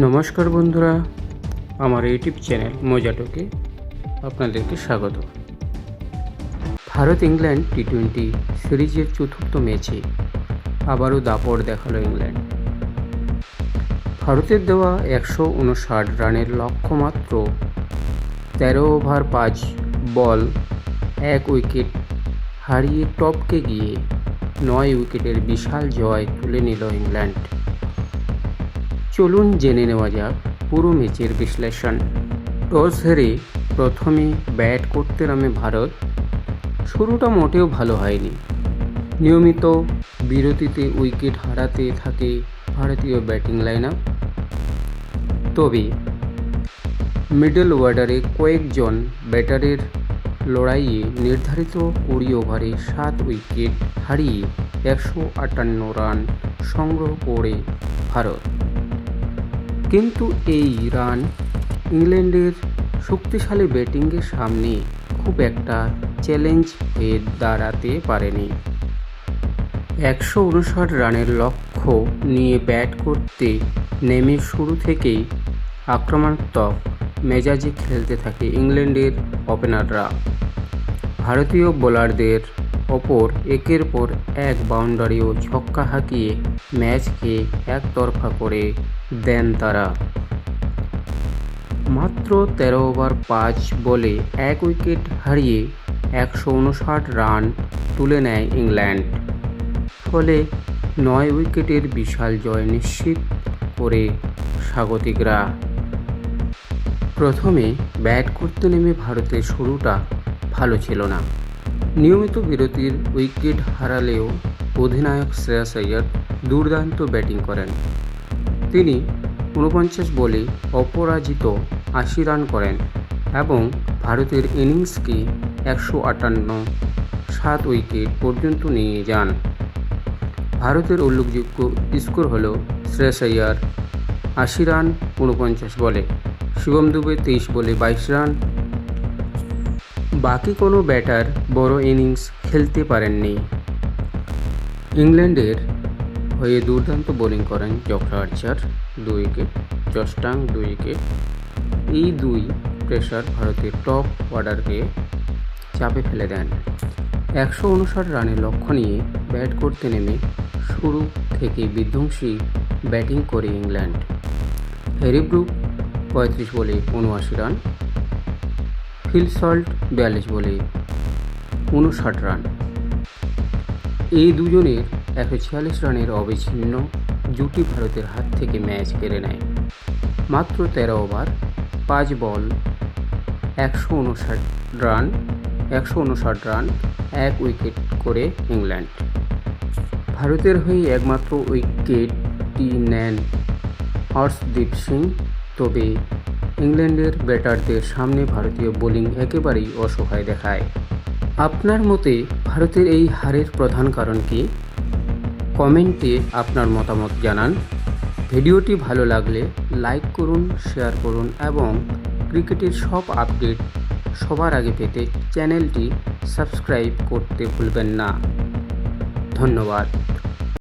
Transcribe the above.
নমস্কার বন্ধুরা, আমার ইউটিউব চ্যানেল মোজাটোকে আপনাদেরকে স্বাগত। ভারত ইংল্যান্ড টি-20 সিরিজের চতুর্থ ম্যাচে আবারও দাপট দেখালো ইংল্যান্ড। ভারতের দেওয়া 159 রানের লক্ষ্যমাত্র 13 ওভার 5 বল 1 উইকেট হারিয়ে টপকে গিয়ে 9 উইকেটের বিশাল জয় তুলে নিল ইংল্যান্ড। চলুন জেনে নেওয়া যাক পুরো ম্যাচের বিশ্লেষণ। টস হেরে প্রথমে ব্যাট করতে নামে ভারত। শুরুটা মোটেও ভালো হয়নি। নিয়মিত বিরতিতে উইকেট হারাতে থাকে ভারতীয় ব্যাটিং লাইন আপ। তবে মিডল অর্ডারে কয়েকজন ব্যাটারের লড়াইয়ে নির্ধারিত 20 ওভারে 7 উইকেট হারিয়ে 158 রান সংগ্রহ করে ভারত। কিন্তু এই রান ইংল্যান্ডের শক্তিশালী ব্যাটিংয়ের সামনে খুব একটা চ্যালেঞ্জ হয়ে দাঁড়াতে পারেনি। 159 রানের লক্ষ্য নিয়ে ব্যাট করতে নেমে শুরু থেকেই আক্রমণাত্মক মেজাজে খেলতে থাকে ইংল্যান্ডের ওপেনাররা। ভারতীয় বোলারদের ওপর একের পর এক বাউন্ডারি ও ছক্কা হাঁকিয়ে ম্যাচকে একতরফা করে দেন তারা। মাত্র 13 ওভার 5 বলে 1 উইকেট হারিয়ে 159 রান তুলে নেয় ইংল্যান্ড। ফলে 9 উইকেটের বিশাল জয় নিশ্চিত করে স্বাগতিকরা। প্রথমে ব্যাট করতে নেমে ভারতের শুরুটা ভালো ছিল না। নিয়মিত বিরতির উইকেট হারালেও অধিনায়ক শ্রেয়াস আইয়ার দুর্দান্ত ব্যাটিং করেন। তিনি 49 বলে অপরাজিত 80 রান করেন এবং ভারতের ইনিংসকে 158 7 উইকেট পর্যন্ত নিয়ে যান। ভারতের উল্লেখযোগ্য স্কোর হল শ্রেয়াস আইয়ার 80 রান 49 বলে, শিবম দুবে 23 বলে 22 রান। বাকি কোনো ব্যাটার বড় ইনিংস খেলতে পারেননি। ইংল্যান্ডের হয়ে দুর্দান্ত বোলিং করেন Jofra Archer 2 wicket, Josh tongue 2 wicket. এই দুই পেসার ভারতের টপ অর্ডারকে চাপে ফেলে দেন। 159 রানের লক্ষ্য নিয়ে ব্যাট করতে নেমে শুরু থেকে বিধ্বংসী ব্যাটিং করে ইংল্যান্ড। হ্যারি ব্রুক 35 বলে 79 রান, ফিল সল্ট 42 বলে 59 রান। এই দুজনের 146 রানের অবিচ্ছিন্ন জুটি ভারতের হাত থেকে ম্যাচ কেড়ে নেয়। মাত্র 13 ওভার 5 বল 159 রান 1 উইকেট করে ইংল্যান্ড। ভারতের হয়ে একমাত্র উইকেটটি নেন হর্ষদীপ সিং। তবে ইংল্যান্ডের ব্যাটারদের সামনে ভারতীয় বোলিং একেবারেই অসহায় দেখায়। আপনার মতে ভারতের এই হারের প্রধান কারণ কি? কমেন্টে আপনার মতামত জানান। ভিডিওটি ভালো লাগলে লাইক করুন, শেয়ার করুন এবং ক্রিকেটের সব আপডেট সবার আগে পেতে চ্যানেলটি সাবস্ক্রাইব করতে ভুলবেন না। ধন্যবাদ।